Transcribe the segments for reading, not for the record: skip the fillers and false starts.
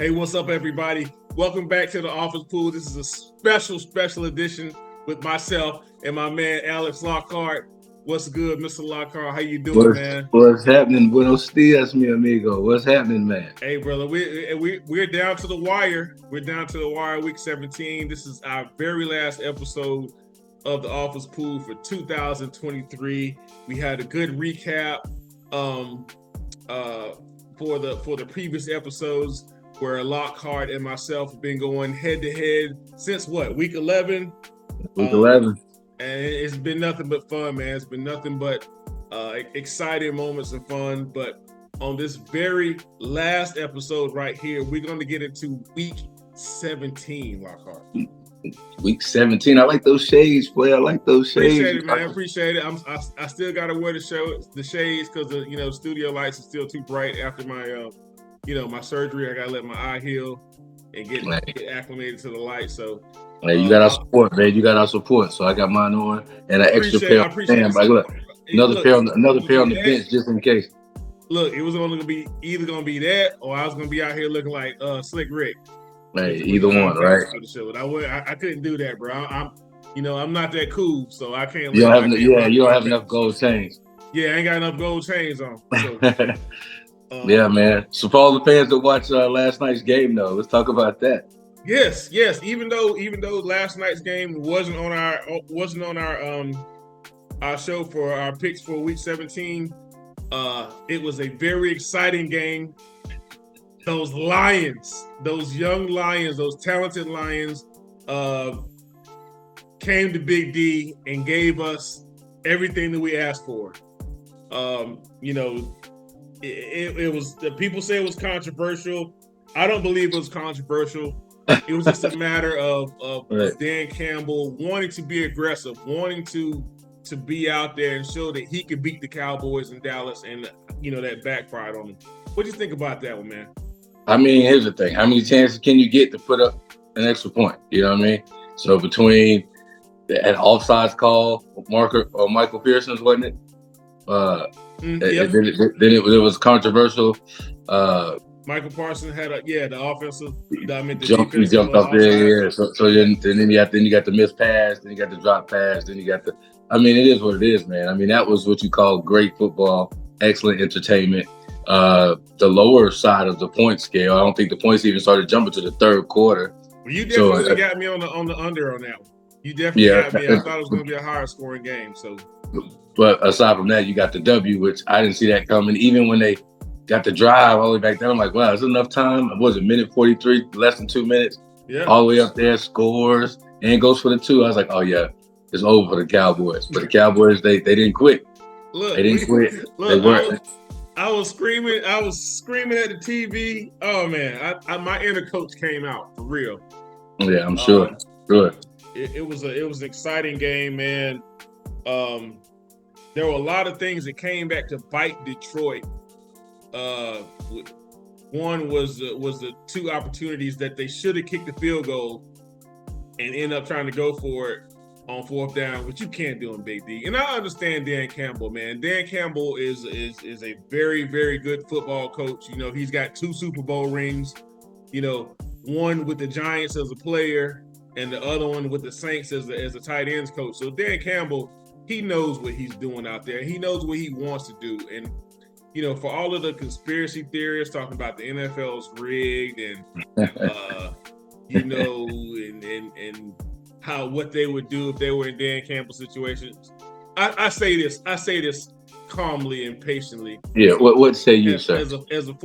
Hey, what's up, everybody? Welcome back to the Office Pool. This is a special edition with myself and my man Alex Lockhart. What's good, Mr. Lockhart? How you doing, man? What's happening? Buenos dias, mi amigo. What's happening, man? Hey, brother, we're down to the wire. We're down to the wire, week 17. This is our very last episode of the Office Pool for 2023. We had a good recap for the previous episodes, where Lockhart and myself have been going head to head since what, week 11? Week 11. And it's been nothing but fun, man. It's been nothing but exciting moments and fun. But on this very last episode right here, we're going to get into week 17, Lockhart. Week 17. I like those shades, boy. I like those shades. Appreciate it, man. Appreciate it. I still got to wear the shades because the studio lights are still too bright after my my surgery. I gotta let my eye heal and get acclimated to the light. So hey, you got our support, man. You got our support. So I got mine on and an extra pair on the stand. Like, look, another pair on the bench just in case. Look, it was only gonna be either that or I was gonna be out here looking like Slick Rick. Hey, either one, right? I couldn't do that, bro. I'm not that cool, so I can't. You don't have enough gold chains. Yeah, I ain't got enough gold chains on. So. Yeah, man. So for all the fans that watched last night's game, though, let's talk about that. Yes. Even though last night's game wasn't on our show for our picks for week 17, it was a very exciting game. Those Lions, those young Lions, those talented Lions, came to Big D and gave us everything that we asked for. It was, people say it was controversial. I don't believe it was controversial. It was just a matter of right. Dan Campbell wanting to be aggressive, wanting to be out there and show that he could beat the Cowboys in Dallas, and that backfired on him. What do you think about that one, man? I mean, here's the thing: how many chances can you get to put up an extra point? You know what I mean? So between an offsides call, Michael Pearson's, wasn't it? Yep. Then it was controversial. Michael Parsons had the offensive. He jumped up there. Yeah. So then you got the missed pass, then you got the drop pass, then you got the. I mean, it is what it is, man. I mean, that was what you call great football, excellent entertainment. The lower side of the point scale, I don't think the points even started jumping to the third quarter. Well, you definitely got me on the under on that one. You definitely got me. I thought it was going to be a higher scoring game. So. But aside from that, you got the W, which I didn't see that coming. Even when they got the drive all the way back there, I'm like, wow, there's enough time. Was it minute 43, less than 2 minutes? Yeah. All the way up there, scores, and goes for the 2. I was like, oh, yeah, it's over for the Cowboys. But the Cowboys, they didn't quit. Look, they didn't quit. Look, they weren't. I was screaming at the TV. Oh, man, my inner coach came out, for real. Yeah, I'm sure. Sure. It was an exciting game, man. There were a lot of things that came back to bite Detroit. One was the 2 opportunities that they should have kicked the field goal and end up trying to go for it on 4th down, which you can't do in Big D. And I understand Dan Campbell, man. Dan Campbell is a very, very good football coach. He's got 2 Super Bowl rings. One with the Giants as a player, and the other one with the Saints as a tight ends coach. So Dan Campbell, he knows what he's doing out there. He knows what he wants to do. And, for all of the conspiracy theorists talking about the NFL's rigged and, and what they would do if they were in Dan Campbell's situation. I say this calmly and patiently. Yeah. What say you, sir? As a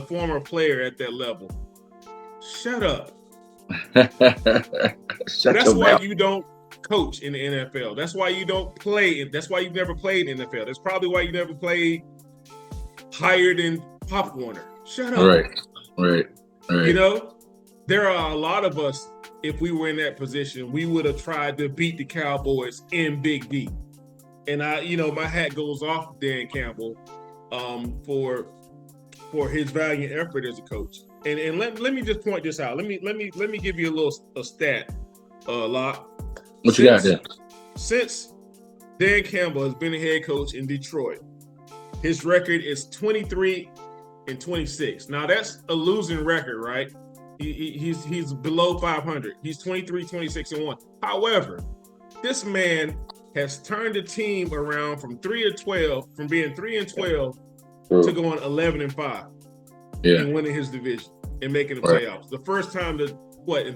former player at that level. Shut up. That's why you don't coach in the NFL. That's why you don't play. That's why you've never played in the NFL. That's probably why you never played higher than Pop Warner. Shut up. Right. There are a lot of us, if we were in that position, we would have tried to beat the Cowboys in Big D. And my hat goes off to Dan Campbell for his valiant effort as a coach. And let me just point this out. Let me give you a stat, Locke. What you got there? Since Dan Campbell has been a head coach in Detroit, his record is 23-11 and 26. Now that's a losing record, right? He's below 500. He's 23, 26, and 1. However, this man has turned the team around from being 3 and 12 to going 11 and 5 and winning his division and making the playoffs. The first time in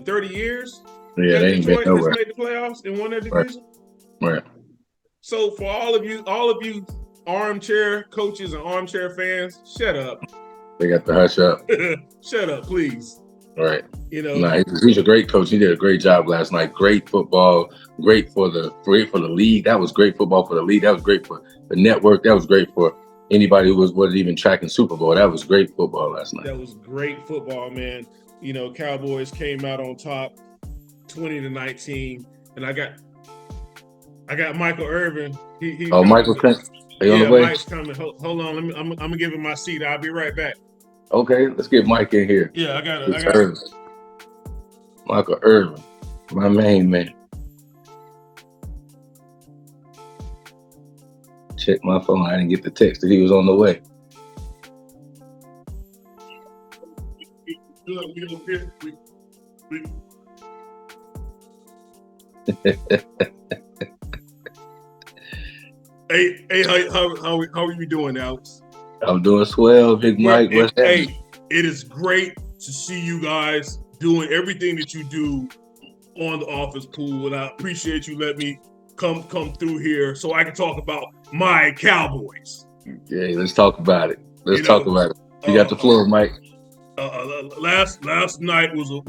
30 years? Yeah, they ain't Detroit been nowhere. has made the playoffs and won their division. Right. So for all of you armchair coaches and armchair fans, shut up. They got to hush up. Shut up, please. Right. You know, he's a great coach. He did a great job last night. Great football. Great for the league. That was great football for the league. That was great for the network. That was great for anybody who wasn't even tracking Super Bowl. That was great football last night. That was great football, man. You know, Cowboys came out on top, 20-19, and I got Michael Irvin. Michael Trent. Mike's coming. Hold on, I'm gonna give him my seat. I'll be right back. Okay, let's get Mike in here. Yeah, I got it. Michael Irvin, my main man. Check my phone. I didn't get the text that he was on the way. Hey, how are you doing, Alex? I'm doing swell, Big Mike. What's happening? Hey, it is great to see you guys doing everything that you do on the office pool, and I appreciate you letting me come through here so I can talk about my Cowboys. Yeah, let's talk about it. Let's talk about it. You got the floor, Mike. Last night was a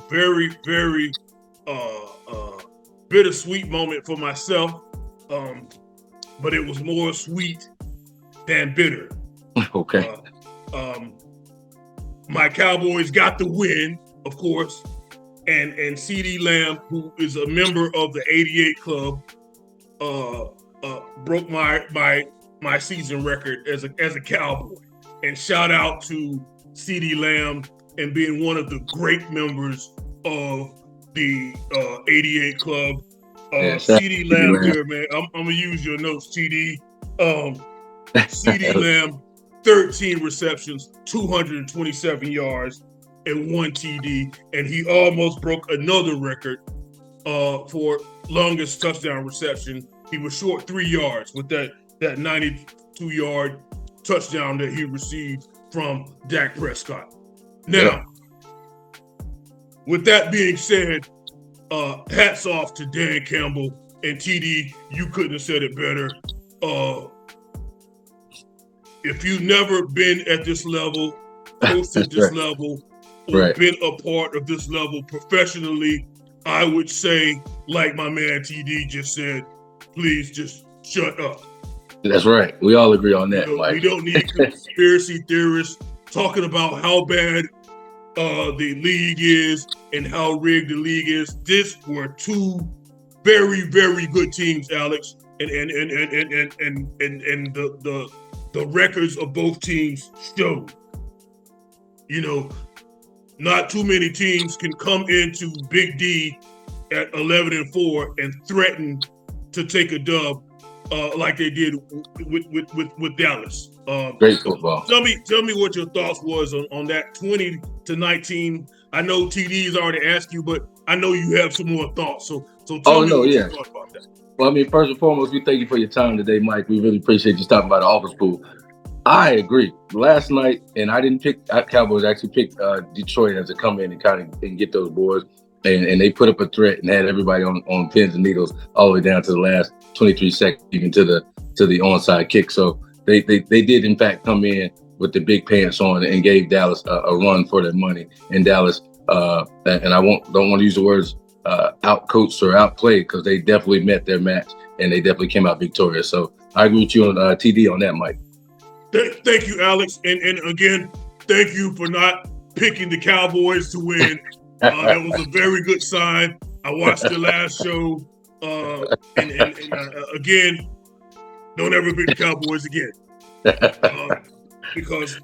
very, very bittersweet moment for myself, but it was more sweet than bitter. Okay. My Cowboys got the win, of course, and CeeDee Lamb, who is a member of the 88 Club, broke my season record as a Cowboy. And shout out to CeeDee Lamb and being one of the great members of the 88 Club. CeeDee Lamb here, man. I'm gonna use your notes, TD. CeeDee Lamb, 13 receptions, 227 yards, and 1 TD, and he almost broke another record for longest touchdown reception. He was short 3 yards with that 92-yard touchdown that he received from Dak Prescott. Now, with that being said, hats off to Dan Campbell and TD. You couldn't have said it better. If you've never been at this level, hosted this level, or been a part of this level professionally, I would say, like my man TD just said, please just shut up. That's right. We all agree on that, Mike. We don't need conspiracy theorists talking about how bad the league is and how rigged the league is. This were two very, very good teams, Alex, and the records of both teams show. You know, not too many teams can come into Big D at 11-4 and threaten to take a dub like they did with Dallas. Great football. Tell me what your thoughts was on that 20-19. I know TD's already asked you, but I know you have some more thoughts. So tell me what you thought about that. Well, I mean, first and foremost, we thank you for your time today, Mike. We really appreciate you stopping by the office pool. I agree. Last night, and I didn't pick Cowboys. I actually picked Detroit as a come in and get those boys, and they put up a threat and had everybody on pins and needles all the way down to the last 23 seconds, even to the onside kick. So they did in fact come in with the big pants on and gave Dallas a run for their money. And Dallas, and I don't want to use the words out-coached or outplayed, because they definitely met their match and they definitely came out victorious. So I agree with you on TD on that, Mike. Thank you, Alex. And again, thank you for not picking the Cowboys to win. That was a very good sign. I watched the last show. And again, don't ever pick the Cowboys again. Because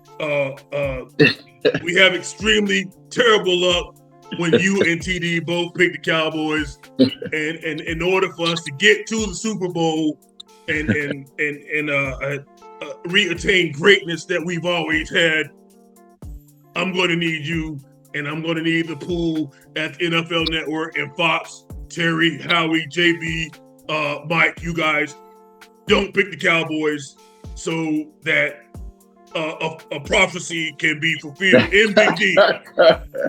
we have extremely terrible luck when you and TD both pick the Cowboys. And in order for us to get to the Super Bowl and reattain greatness that we've always had, I'm going to need you, and I'm going to need the pool at the NFL Network and Fox, Terry, Howie, JB, Mike, you guys. Don't pick the Cowboys so that a prophecy can be fulfilled in Big D.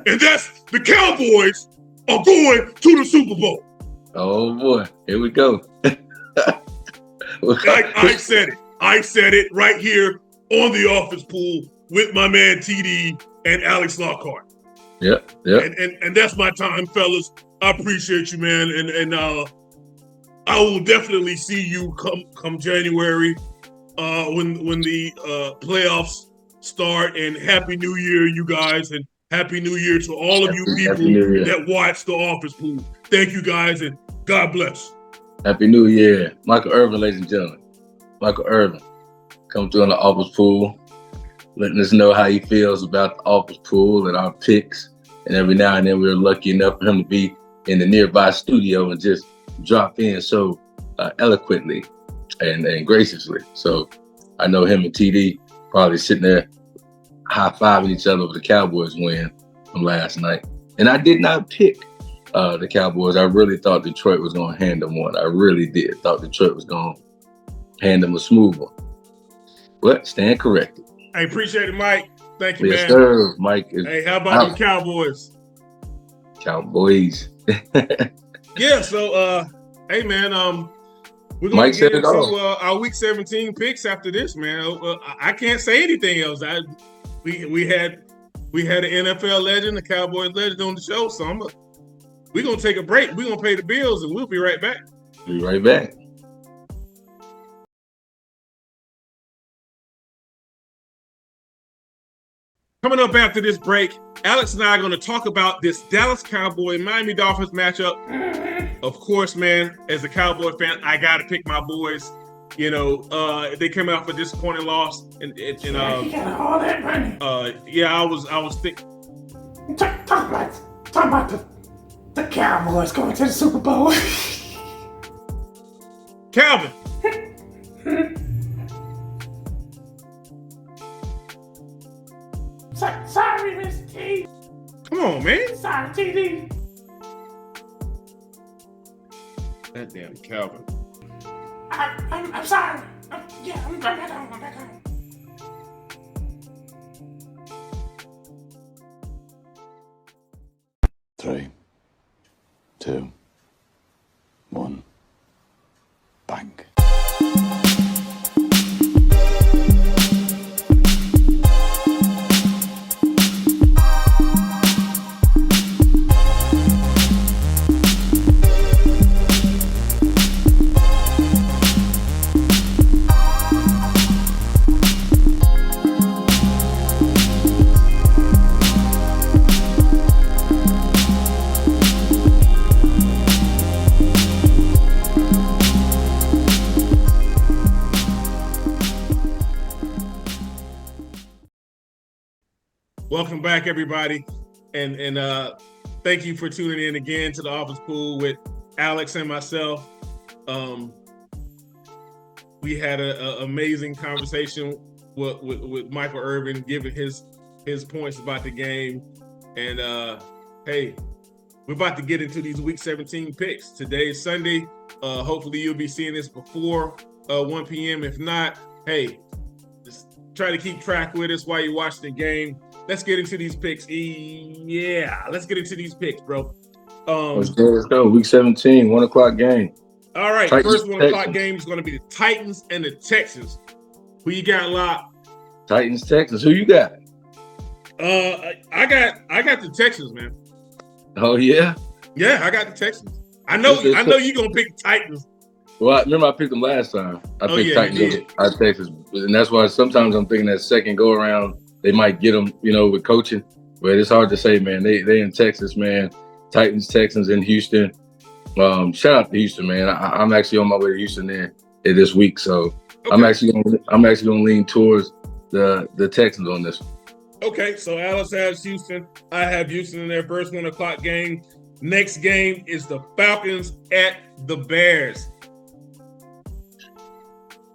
And that's the Cowboys are going to the Super Bowl. Oh, boy. Here we go. I said it. I said it right here on the office pool with my man TD and Alex Lockhart. Yep. And that's my time, fellas. I appreciate you, man. And I will definitely see you come January when the playoffs start. And Happy New Year, you guys, and Happy New Year to all of you people that watch the office pool. Thank you, guys, and God bless. Happy New Year. Michael Irvin, ladies and gentlemen. Michael Irvin, come through on the office pool, letting us know how he feels about the office pool and our picks. And every now and then we're lucky enough for him to be in the nearby studio and just drop in so eloquently and graciously. So I know him and TD probably sitting there high-fiving each other over the Cowboys win from last night. And I did not pick the Cowboys. I really thought Detroit was going to hand them one. I really did. Thought Detroit was going to hand them a smooth one. But stand corrected. I appreciate it, Mike. Thank you, man. Yes, sir. Mike is Hey, how about the Cowboys? Cowboys. Yeah, so hey man, we're gonna get into our Week 17 picks after this, man. I can't say anything else. We had an NFL legend, a Cowboys legend on the show, so we're gonna take a break. We're gonna pay the bills, and we'll be right back. Be right back. Coming up after this break, Alex and I are going to talk about this Dallas Cowboy Miami Dolphins matchup. Of course, man, as a Cowboy fan, I got to pick my boys. You know, they came out for a disappointing loss, and you got all that money. Yeah, I was thinking. Talk about the Cowboys going to the Super Bowl. Calvin. Sorry, Miss T. Come on, man. Sorry, TD. That damn Calvin. I'm sorry. I'm back home. 3, 2, 1, bang. Welcome back, everybody, and thank you for tuning in again to the Office Pool with Alex and myself. We had an amazing conversation with Michael Irvin, giving his points about the game, and hey, we're about to get into these Week 17 picks. Today is Sunday. Hopefully, you'll be seeing this before 1 p.m. If not, hey, just try to keep track with us while you're watching the game. Let's get into these picks. Yeah, let's get into these picks, bro. Let's go. Week 17, 1 o'clock game. All right, Titans, first 1 o'clock game is going to be the Titans and the Texans. Who you got, Locke? Titans, Texans. Who you got? I got the Texans, man. Oh yeah. Yeah, I got the Texans. I know you're gonna pick Titans. Well, I remember I picked them last time. I picked Titans. I Texas, and that's why sometimes I'm thinking that second go around they might get them, with coaching. But it's hard to say, man. They in Texas, man. Titans, Texans in Houston. Shout out to Houston, man. I'm actually on my way to Houston there this week, so okay. I'm actually gonna lean towards the Texans on this one. Okay, so Alice has Houston. I have Houston in their first 1 o'clock game. Next game is the Falcons at the Bears.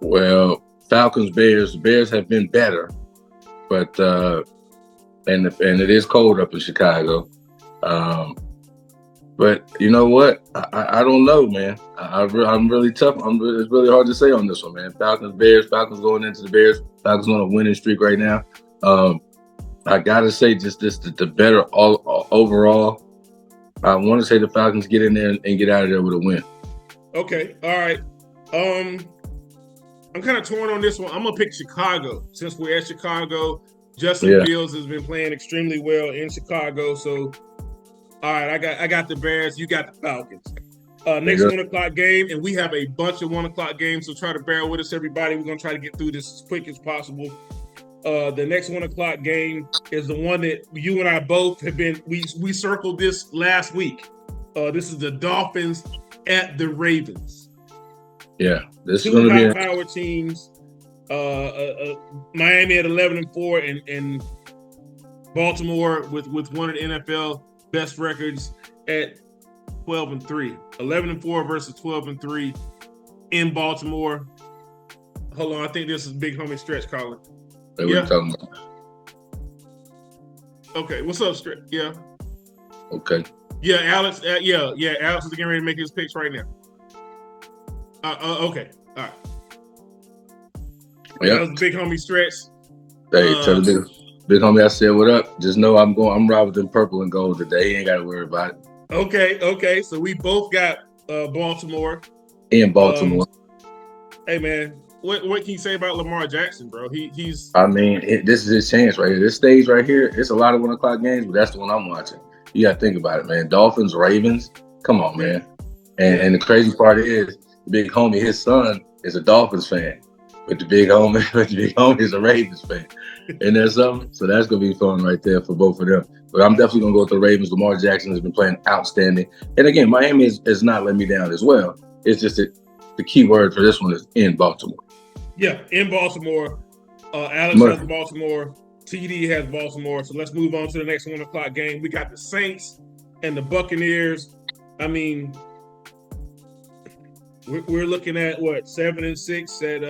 Well, Falcons, Bears. The Bears have been better, but and it is cold up in Chicago. But you know what? I don't know, man. I'm really tough. It's really hard to say on this one, man. Falcons, Bears. Falcons going into the Bears. Falcons on a winning streak right now. I gotta say, just the better overall. I want to say the Falcons get in there and get out of there with a win. Okay, all right. I'm kind of torn on this one. I'm gonna pick Chicago since we're at Chicago. Justin Fields has been playing extremely well in Chicago. So, all right, I got the Bears. You got the Falcons. Next 1 o'clock game, and we have a bunch of 1 o'clock games. So try to bear with us, everybody. We're gonna try to get through this as quick as possible. The next 1 o'clock game is the one that you and I both have been. We circled this last week. This is the Dolphins at the Ravens. Yeah, this is two going to be high-powered teams. Miami at 11-4, and Baltimore with one of the NFL best records at 12-3. 11-4 versus 12-3 in Baltimore. Hold on, I think this is big homie Stretch calling. What are you talking about? Okay, what's up, Stretch? Yeah. Okay. Yeah, Alex. Alex is getting ready to make his picks right now. Okay, all right. Yeah. That was big homie Stretch. Hey, tell the big homie I said what up. Just know I'm riding with them purple and gold today. He ain't got to worry about it. Okay. So we both got Baltimore. In Baltimore. Hey man, what can you say about Lamar Jackson, bro? He's. I mean, this is his chance right here. This stage right here. It's a lot of 1 o'clock games, but that's the one I'm watching. You got to think about it, man. Dolphins, Ravens. Come on, man. And the crazy part is, the big homie, his son is a Dolphins fan, but the big homie is a Ravens fan. And there's something. So that's gonna be fun right there for both of them. But I'm definitely gonna go with the Ravens. Lamar Jackson has been playing outstanding. And again, Miami is not letting me down as well. It's just that the key word for this one is in Baltimore. Yeah, in Baltimore. Alex has Baltimore. TD has Baltimore. So let's move on to the next 1 o'clock game. We got the Saints and the Buccaneers. I mean, we're looking at what, 7-6 at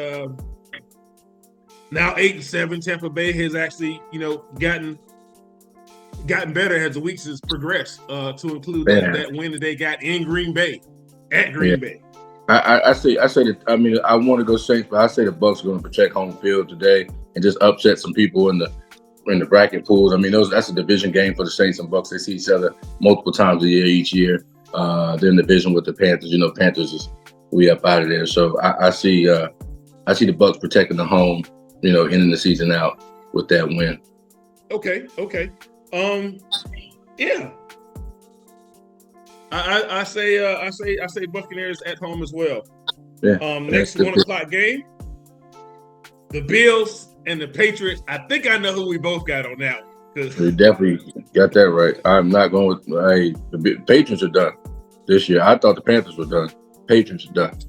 now 8-7. Tampa Bay has actually, gotten better as the weeks has progressed. To include that win that they got in Green Bay at Green Bay. I say that. I mean, I want to go Saints, but I say the Bucs are going to protect home field today and just upset some people in the bracket pools. I mean, that's a division game for the Saints and Bucs. They see each other multiple times a year each year. They're in the division with the Panthers. Panthers is way up out of there. So I see the Bucs protecting the home. Ending the season out with that win. Okay. Yeah. I say Buccaneers at home as well. Yeah. Next 1 o'clock game, the Bills and the Patriots. I think I know who we both got on that one. We definitely got that right. I'm not going with the Patriots are done this year. I thought the Panthers were done. Patriots are done.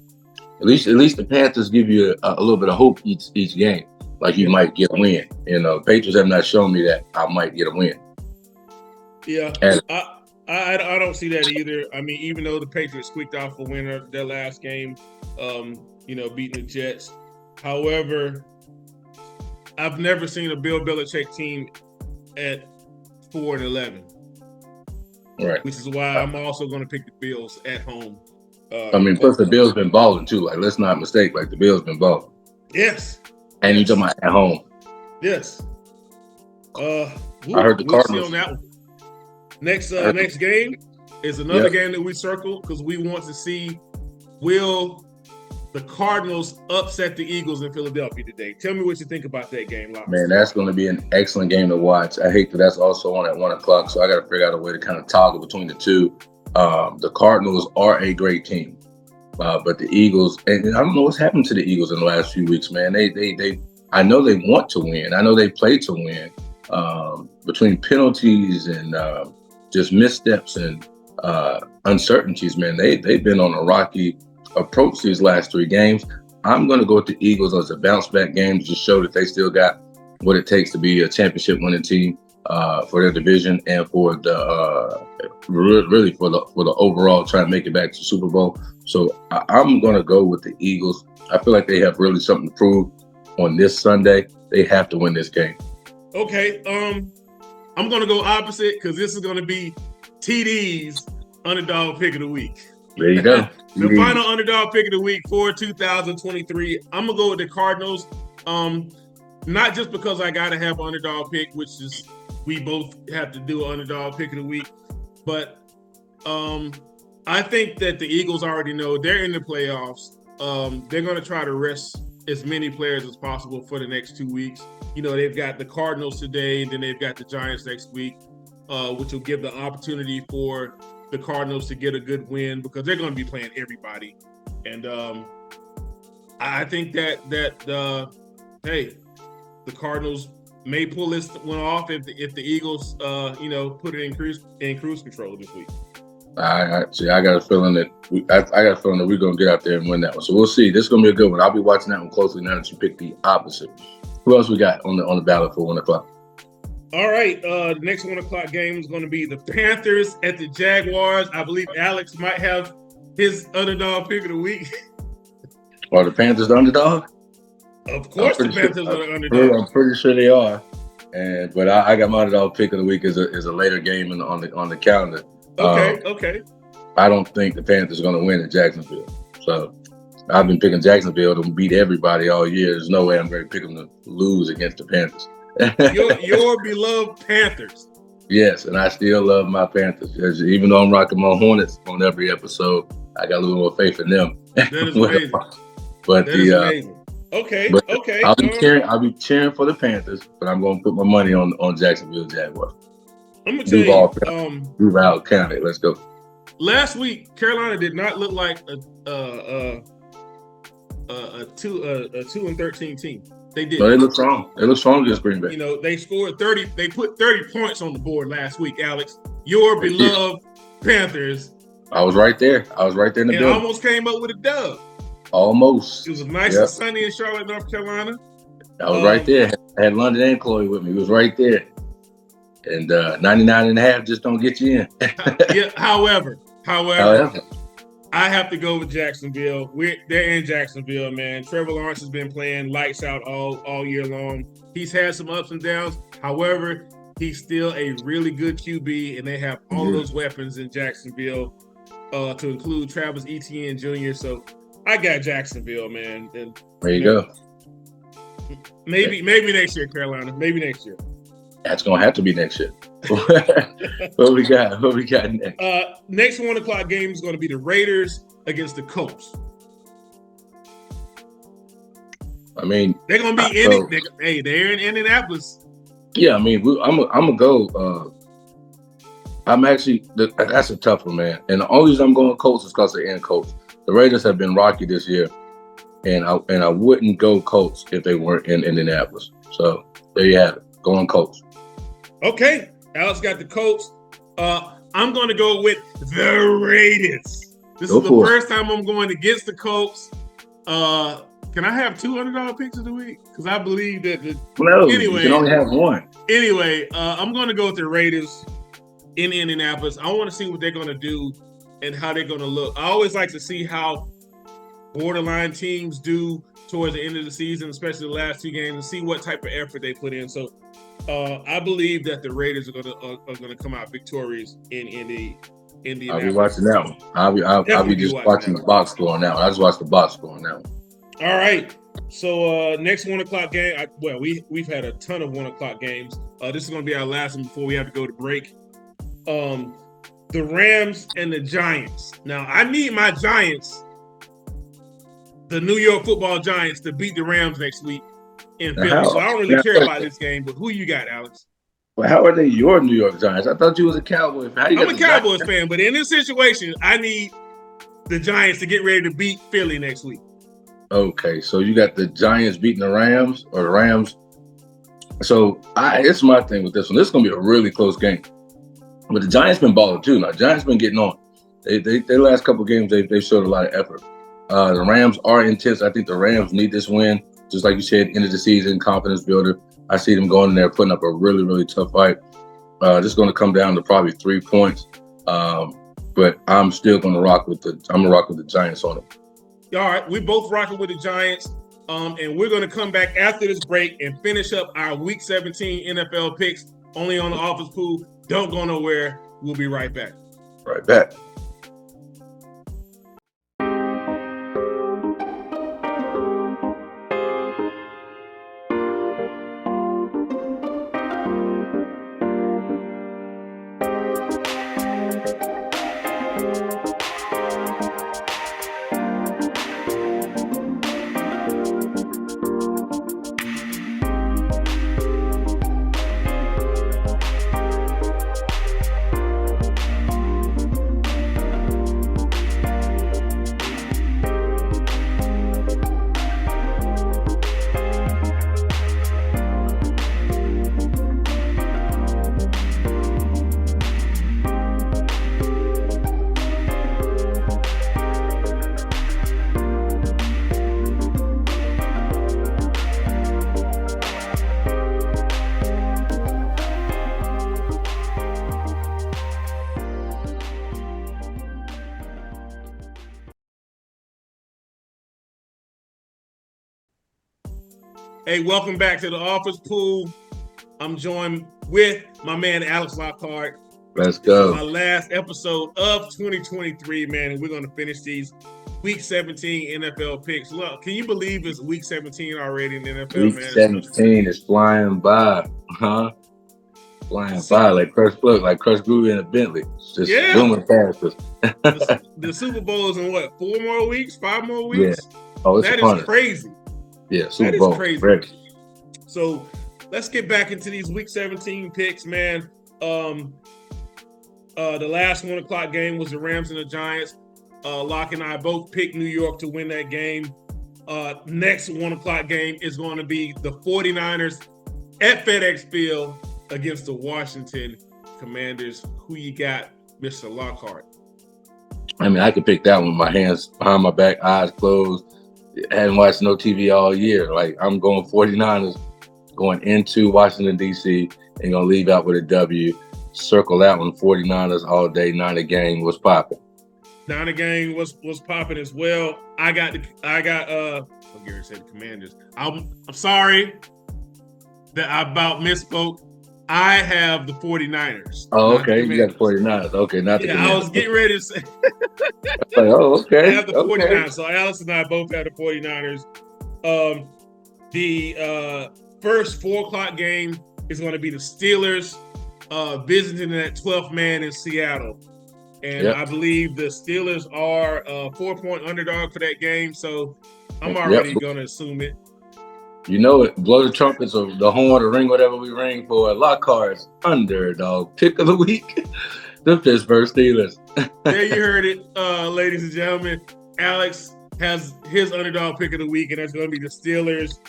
At least the Panthers give you a little bit of hope each game. Like you might get a win. Patriots have not shown me that I might get a win. Yeah. And I don't see that either. I mean, even though the Patriots squeaked off a winner their last game, beating the Jets. However, I've never seen a Bill Belichick team at 4-11. Right. Which is why I'm also going to pick the Bills at home. Plus the Bills been balling too. Like, let's not mistake. Like, the Bills been balling. Yes. And you talking about at home. Yes. I heard the Cardinals. See on that one. Next game is another game that we circled because we want to see, will the Cardinals upset the Eagles in Philadelphia today? Tell me what you think about that game, Locke. Man, that's going to be an excellent game to watch. I hate that that's also on at 1 o'clock, so I got to figure out a way to kind of toggle between the two. The Cardinals are a great team, but the Eagles, and I don't know what's happened to the Eagles in the last few weeks, man. They I know they want to win. I know they play to win. Between penalties and just missteps and uncertainties, man, they've been on a rocky approach these last 3 games. I'm going to go with the Eagles as a bounce back game to just show that they still got what it takes to be a championship winning team for their division and for the really for the overall trying to make it back to the Super Bowl. So I'm going to go with the Eagles. I feel like they have really something to prove. on this Sunday. They have to win this game. Okay, I'm gonna go opposite because this is gonna be TD's underdog pick of the week. There you go. The final underdog pick of the week for 2023. I'm gonna go with the Cardinals. Not just because I gotta have an underdog pick, which is we both have to do an underdog pick of the week, but I think that the Eagles already know they're in the playoffs. They're gonna try to rest as many players as possible for the next 2 weeks. You know, they've got the Cardinals today, and then they've got the Giants next week, which will give the opportunity for the Cardinals to get a good win because they're going to be playing everybody. And I think that hey, the Cardinals may pull this one off if the Eagles, put it in cruise control this week. I got a feeling that we're gonna get out there and win that one. So we'll see. This is gonna be a good one. I'll be watching that one closely now that you picked the opposite. Who else we got on the ballot for 1 o'clock? All right, the next 1 o'clock game is going to be the Panthers at the Jaguars. I believe Alex might have his underdog pick of the week. Are the Panthers the underdog? Of course, the Panthers are the underdog. I'm pretty sure they are. But I got my underdog pick of the week as a later game on the calendar. Okay. I don't think the Panthers are going to win in Jacksonville. So I've been picking Jacksonville to beat everybody all year. There's no way I'm going to pick them to lose against the Panthers. your beloved Panthers. Yes, and I still love my Panthers. Even though I'm rocking my Hornets on every episode, I got a little more faith in them. That is amazing. But that is amazing. Okay. I'll be cheering for the Panthers, but I'm going to put my money on Jacksonville Jaguars. I'm gonna tell you, Duval County. Let's go. Last week, Carolina did not look like a 2-13 team. They did. No, they look strong. They look strong against Green Bay. You know, they scored 30. They put 30 points on the board last week. Alex, your beloved Panthers. I was right there. In the building. Almost came up with a dub. Almost. It was nice and sunny in Charlotte, North Carolina. I was right there. I had London and Chloe with me. It was right there. And 99.5 just don't get you in. Yeah. However, I have to go with Jacksonville. They're in Jacksonville, man. Trevor Lawrence has been playing lights out all year long. He's had some ups and downs. However, he's still a really good QB, and they have all of those weapons in Jacksonville, to include Travis Etienne Jr. So I got Jacksonville, man. And, there you go. Maybe next year, Carolina. Maybe next year. That's gonna have to be next year. What we got next? Next 1 o'clock game is going to be the Raiders against the Colts. I mean, they're gonna be in it. They're in Indianapolis. Yeah, I mean, I'm gonna go. That's a tough one, man. And the only reason I'm going Colts is because they're in Colts. The Raiders have been rocky this year, and I wouldn't go Colts if they weren't in Indianapolis. So there you have it. Going Colts. Okay, Alex got the Colts. I'm going to go with the Raiders. This is the first time I'm going against the Colts. Can I have 2 underdog picks of the week? Because I believe that. You can only have one. Anyway, I'm going to go with the Raiders in Indianapolis. I want to see what they're going to do and how they're going to look. I always like to see how borderline teams do towards the end of the season, especially the last 2 games, and see what type of effort they put in. So I believe that the Raiders are going to come out victorious in Indianapolis. I'll be watching that one. I'll be just watching the box score on that one. I just watched the box score on that one. All right. So next 1 o'clock game. We've had a ton of 1 o'clock games. This is going to be our last one before we have to go to break. The Rams and the Giants. Now I need my Giants, the New York Football Giants, to beat the Rams next week in Philly. So I don't really care about this game. But who you got, Alex? Well, how are they your New York Giants? I thought you was a Cowboys fan. I'm a Cowboys fan, but in this situation, I need the Giants to get ready to beat Philly next week. Okay, so you got the Giants beating the Rams, or the Rams. So it's my thing with this one. This is going to be a really close game. But the Giants been balling too. Now, Giants been getting on. They last couple of games, they showed a lot of effort. The Rams are intense. I think the Rams need this win. Just like you said, end of the season, confidence builder. I see them going in there, putting up a really, really tough fight. This is going to come down to probably 3 points. But I'm still going to rock with the Giants on it. All right, we both rocking with the Giants. And we're going to come back after this break and finish up our Week 17 NFL picks only on the Office Pool. Don't go nowhere. We'll be right back. Right back. Hey, welcome back to the Office Pool. I'm joined with my man Alex Lockhart. Let's go. My last episode of 2023, man, and we're going to finish these Week 17 NFL picks. Look, can you believe it's Week 17 already in the NFL, Week man? 17 is flying by, huh? Flying by like Crush Groovy in a Bentley. It's just zooming past us. the Super Bowl is in what? 4 more weeks? 5 more weeks? Yeah. Oh, it's that fun. Is crazy. Yeah, Super Bowl. Crazy. Ready. So let's get back into these Week 17 picks, man. The last 1 o'clock game was the Rams and the Giants. Locke and I both picked New York to win that game. Next 1 o'clock game is going to be the 49ers at FedEx Field against the Washington Commanders. Who you got, Mr. Lockhart? I mean, I could pick that one with my hands behind my back, eyes closed. I hadn't watched no TV all year. Like, I'm going 49ers going into Washington, D.C. and going to leave out with a W. Circle that one, 49ers all day, 9 a game. What's popping? 9 a game was popping as well. Gary said the Commanders. I'm sorry that I about misspoke. I have the 49ers. Oh, okay. You got the 49ers. Okay, not the Commanders. I was getting ready to say. Like, oh, okay. I have the 49ers. So Alex and I both have the 49ers. The first 4 o'clock game is going to be the Steelers visiting that 12th man in Seattle. And I believe the Steelers are a 4-point underdog for that game. So I'm already going to assume it. You know it. Blow the trumpets or the horn or ring, whatever we ring for. Lockhart's underdog pick of the week. The Pittsburgh Steelers. There you heard it, ladies and gentlemen. Alex has his underdog pick of the week, and that's going to be the Steelers.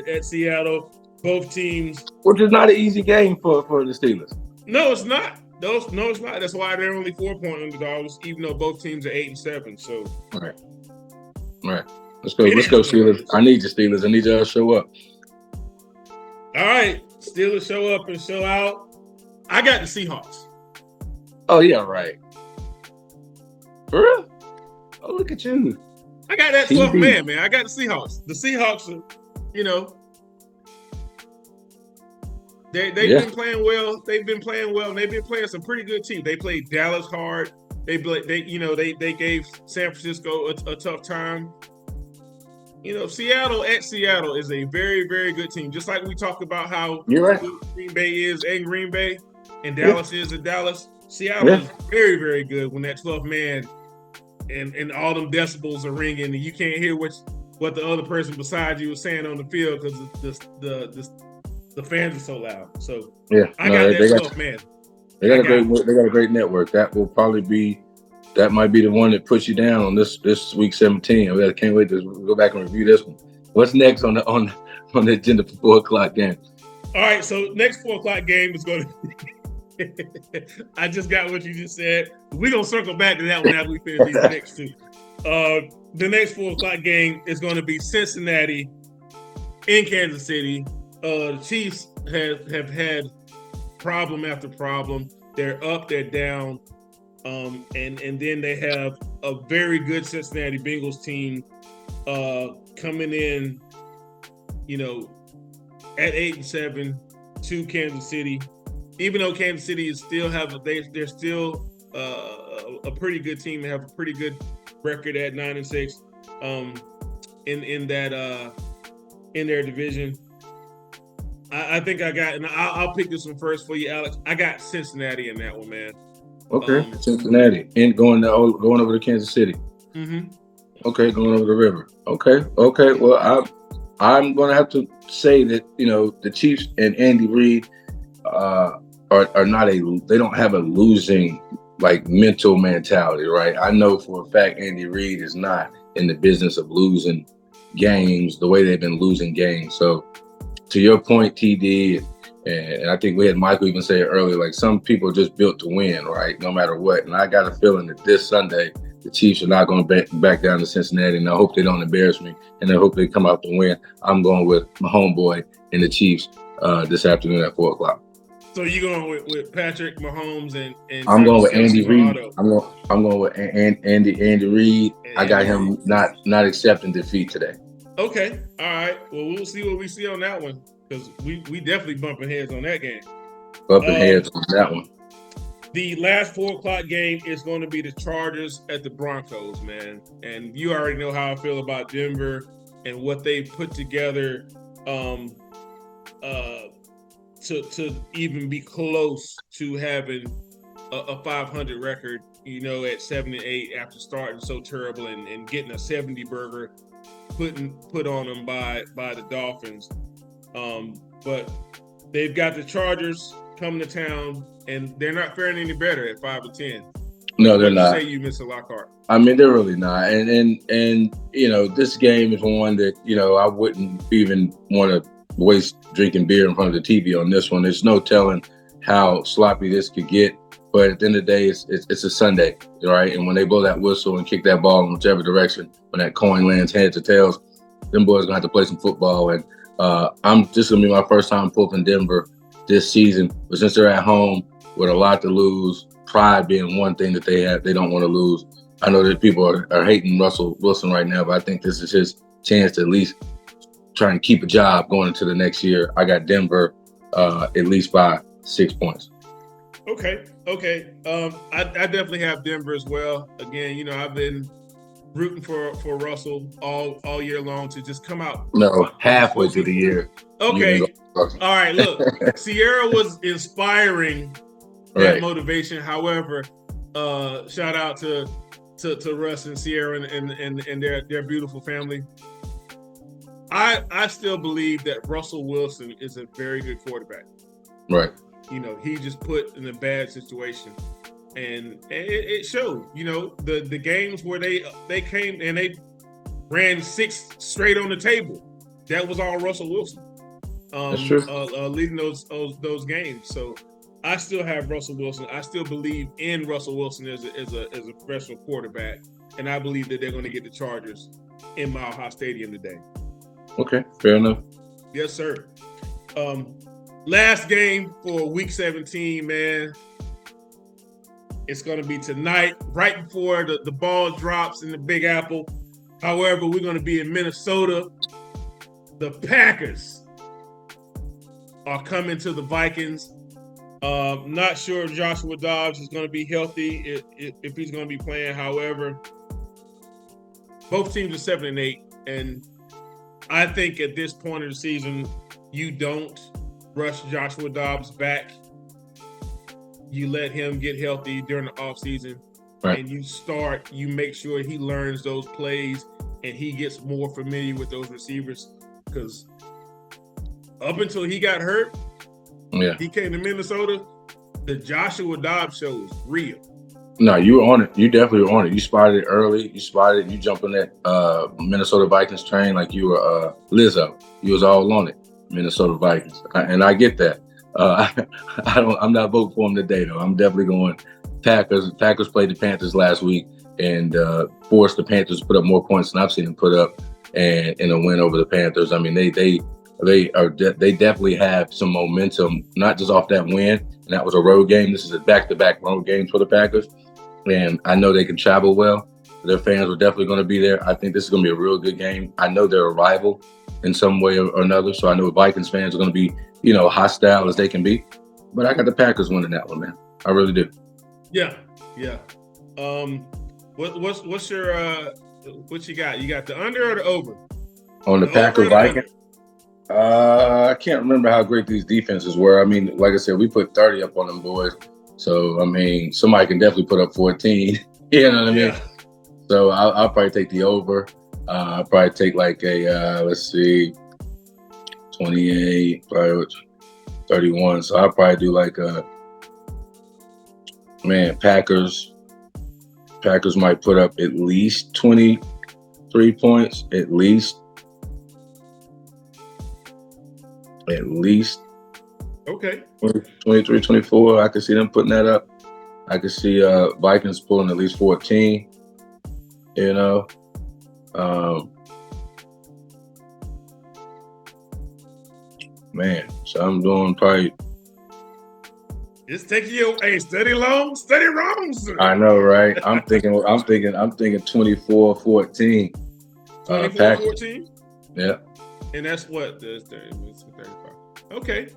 At Seattle. Both teams. Which is not an easy game for the Steelers. No, it's not. No, it's not. That's why they're only 4-point underdogs, even though both teams are 8-7. So, all right. Let's go, Steelers. I need the Steelers. I need y'all to show up. All right. Steelers show up and show out. I got the Seahawks. Oh, yeah, right. For real? Oh, look at you. I got that 12th man. I got the Seahawks. The Seahawks are, they've been playing well. They've been playing well. And they've been playing some pretty good teams. They played Dallas hard. They gave San Francisco a tough time. Seattle at Seattle is a very, very good team. Just like we talked about how Green Bay is in Green Bay and Dallas is in Dallas. Seattle is very, very good when that 12th man and all them decibels are ringing and you can't hear what the other person beside you is saying on the field because the fans are so loud. So I got that 12th man. They got a great network. That might be the one that puts you down on this Week 17. I can't wait to go back and review this one. What's next on the agenda for 4 o'clock game? All right, so next 4 o'clock game is going to be I just got what you just said. We're going to circle back to that one after we finish these next two. The next 4 o'clock game is going to be Cincinnati in Kansas City. The Chiefs have had problem after problem. They're up, they're down. And then they have a very good Cincinnati Bengals team coming in, at 8-7 to Kansas City, even though Kansas City is still they're still a pretty good team. They have a pretty good record at 9-6 in their division. I think I got, and I'll pick this one first for you, Alex. I got Cincinnati in that one, man. Okay, Cincinnati and going over to Kansas City. Mm-hmm. Okay, going over the river. Okay. Well, I'm going to have to say that the Chiefs and Andy Reid are not they don't have a losing mental mentality, right? I know for a fact Andy Reid is not in the business of losing games the way they've been losing games. So to your point, TD, and I think we had Michael even say it earlier, some people are just built to win, right? No matter what. And I got a feeling that this Sunday, the Chiefs are not going to back down to Cincinnati, and I hope they don't embarrass me, and I hope they come out to win. I'm going with my homeboy and the Chiefs this afternoon at 4 o'clock. So you going with Patrick Mahomes and I'm going with Andy Reid. I'm going with Andy Reid. I got him not accepting defeat today. Okay, all right. Well, we'll see what we see on that one, because we definitely bumping heads on that game. Bumping heads on that one. The last 4 o'clock game is going to be the Chargers at the Broncos, man. And you already know how I feel about Denver and what they put together to even be close to having a 500 record, at 7-8 after starting so terrible and getting a 70 burger put on them by the Dolphins. But they've got the Chargers coming to town, and they're not faring any better at 5-10. No, they're not. Say you, Mr. Lockhart. I mean, they're really not. And this game is one that I wouldn't even want to waste drinking beer in front of the TV on this one. There's no telling how sloppy this could get. But at the end of the day, it's a Sunday, right? And when they blow that whistle and kick that ball in whichever direction, when that coin lands heads or tails, them boys gonna have to play some football. And this is gonna be my first time pulling Denver this season. But since they're at home with a lot to lose, pride being one thing that they don't want to lose. I know that people are hating Russell Wilson right now, but I think this is his chance to at least try and keep a job going into the next year. I got Denver at least by 6 points. Okay. I definitely have Denver as well. Again, I've been rooting for Russell all year long to just come out. No, halfway through the year. Okay. All right, look. Sierra was inspiring that motivation. However, shout out to Russ and Sierra and their beautiful family. I still believe that Russell Wilson is a very good quarterback. Right. He just put in a bad situation, and it showed. The games where they came and they ran 6 straight on the table. That was all Russell Wilson. That's true. Leading those games. So I still have Russell Wilson. I still believe in Russell Wilson as a professional quarterback, and I believe that they're going to get the Chargers in Mile High Stadium today. Okay, fair enough. Yes, sir. Last game for Week 17, man. It's going to be tonight, right before the ball drops in the Big Apple. However, we're going to be in Minnesota. The Packers are coming to the Vikings. Not sure if Joshua Dobbs is going to be healthy, if he's going to be playing. However, both teams are 7-8, and I think at this point of the season, you don't rush Joshua Dobbs back. You let him get healthy during the offseason, right. And you make sure he learns those plays and he gets more familiar with those receivers, because up until he got hurt, he came to Minnesota, the Joshua Dobbs show was real. No, you were on it. You definitely were on it. You spotted it early. You jumped on that Minnesota Vikings train like you were Lizzo. You was all on it, Minnesota Vikings. And I get that. I'm not voting for them today, though. I'm definitely going Packers. Packers played the Panthers last week and forced the Panthers to put up more points than I've seen them put up, and in a win over the Panthers. I mean, they definitely have some momentum, not just off that win, and that was a road game. This is a back-to-back road game for the Packers, and I know they can travel well. Their fans are definitely going to be there. I think this is going to be a real good game. I know they're a rival in some way or another, so I know Vikings fans are going to be, hostile as they can be. But I got the Packers winning that one, man. I really do. Yeah. What's your what you got? You got the under or the over? On the Packers Vikings, I can't remember how great these defenses were. I mean, like I said, we put 30 up on them boys. So I mean, somebody can definitely put up 14. You know what I mean? Yeah. So I'll probably take the over. I'll probably take like a 28, probably 31. So I'll probably do like Packers. Packers might put up at least 23 points, at least. Okay. 23, 24. I could see them putting that up. I could see Vikings pulling at least 14. So I'm doing probably. It's taking you steady wrongs. I know, right? I'm thinking 24-14. 24-14? Yeah. And that's what? It's 35. Okay.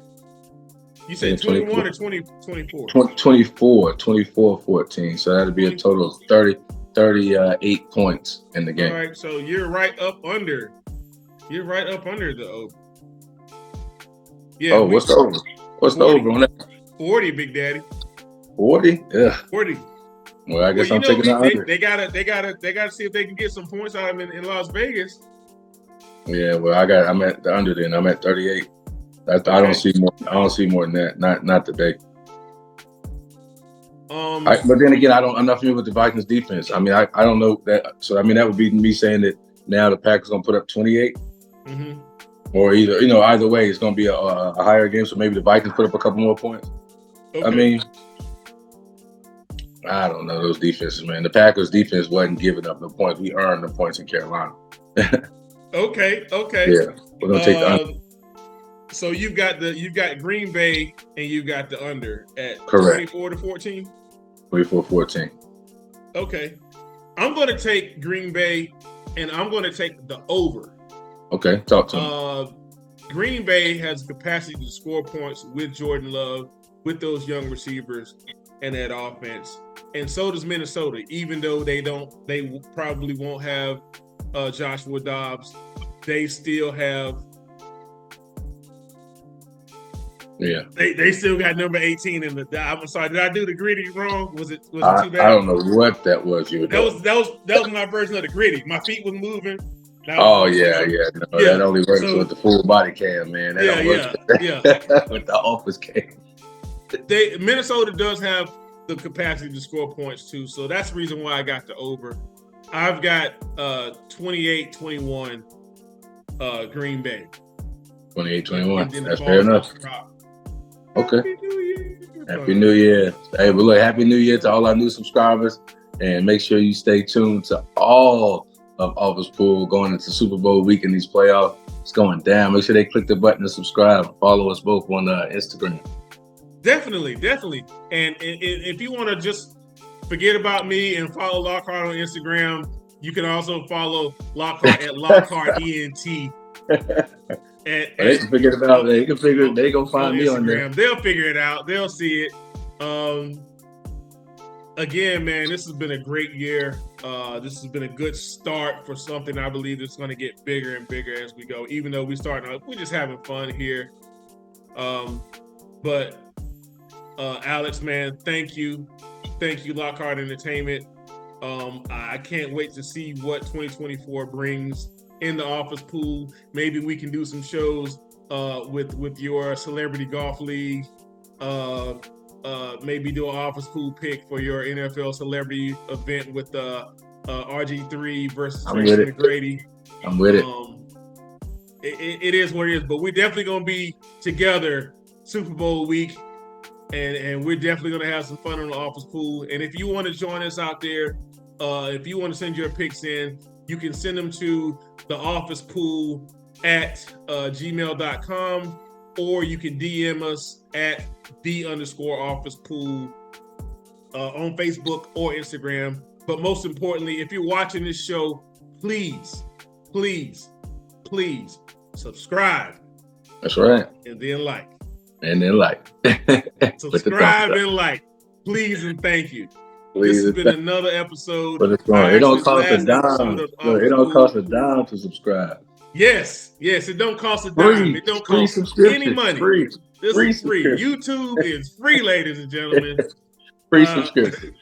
You said 21 or 24? 24-14. So that'd be a total of 38 points in the game. All right, so you're right up under. You're right up under the over. Yeah. What's the over? What's 40. The over on that? 40, Big Daddy. 40? Yeah. 40. Well, I guess I'm taking the under. They gotta see if they can get some points out of them in Las Vegas. Yeah, well, I'm at the under then. I'm at 38. I don't see more. I don't see more than that. Not today. But then again, I'm not familiar with the Vikings defense. I mean, I don't know that. So I mean, that would be me saying that now the Packers gonna put up 28, or either way, it's gonna be a higher game. So maybe the Vikings put up a couple more points. Okay. I mean, I don't know those defenses, man. The Packers defense wasn't giving up the points. We earned the points in Carolina. Okay. Yeah, we're gonna take the under. So you've got Green Bay and you got the under at 24-14? 24-14. Okay. I'm going to take Green Bay and I'm going to take the over. Okay, talk to me. Green Bay has the capacity to score points with Jordan Love, with those young receivers and that offense. And so does Minnesota, even though they probably won't have Joshua Dobbs. They still have They still got number 18 in the. I'm sorry. Did I do the gritty wrong? Was it too bad? I don't know what that was. That was my version of the gritty. My feet was moving. Yeah. That only works with the full body cam, man. That don't work with the office cam. Minnesota does have the capacity to score points too, so that's the reason why I got the over. I've got 28-21 Green Bay. 28-21. That's fair enough. Okay. Happy New Year. Hey, but look, Happy New Year to all our new subscribers. And make sure you stay tuned to all of Office Pool going into Super Bowl week in these playoffs. It's going down. Make sure they click the button to subscribe. Follow us both on Instagram. Definitely. And if you want to just forget about me and follow Lockhart on Instagram, you can also follow Lockhart at Lockhart ENT. They can figure it out. They gonna find me on there. They'll figure it out. They'll see it. Again, man, this has been a great year. This has been a good start for something I believe is going to get bigger and bigger as we go. Even though we're just having fun here. But Alex, man, thank you, Lockhart Entertainment. I can't wait to see what 2024 brings in the Office Pool. Maybe we can do some shows with your celebrity golf league. Maybe do an Office Pool pick for your NFL celebrity event with RG3 versus Tracy McGrady. I'm with it. It is what it is, but we're definitely gonna be together Super Bowl week, and we're definitely gonna have some fun on the Office Pool. And if you want to join us out there, if you want to send your picks in, you can send them to theofficepool@gmail.com, or you can DM us at @the_officepool on Facebook or Instagram. But most importantly, if you're watching this show, please, please, please subscribe. That's right. And then like. And then like. Subscribe and like. Please and thank you. Please, this has been another episode. It don't cost a dime. It don't cost a dime to subscribe. Yes, it don't cost a dime. It don't cost any money. This is free. YouTube is free, ladies and gentlemen. Free subscription.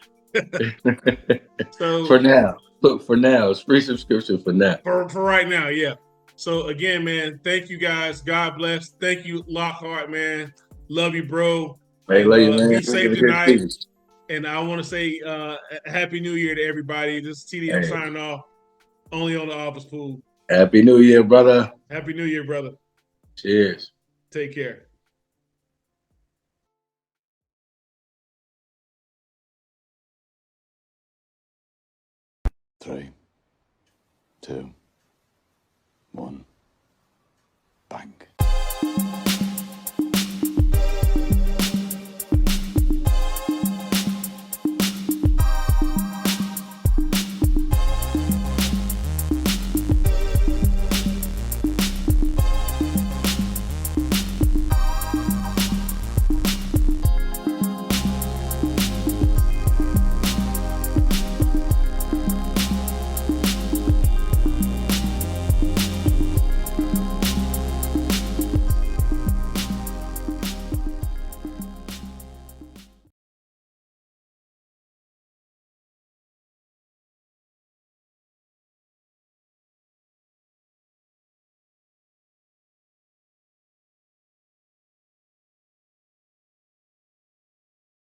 So for now, it's free subscription for now. For right now, yeah. So again, man, thank you guys. God bless. Thank you, Lockhart, man. Love you, bro. Hey, love you, man. Be safe tonight. And I want to say Happy New Year to everybody. This is TDM signing off. Only on the Office Pool. Happy New Year, brother. Happy New Year, brother. Cheers. Take care. Three, 2, 1, bang.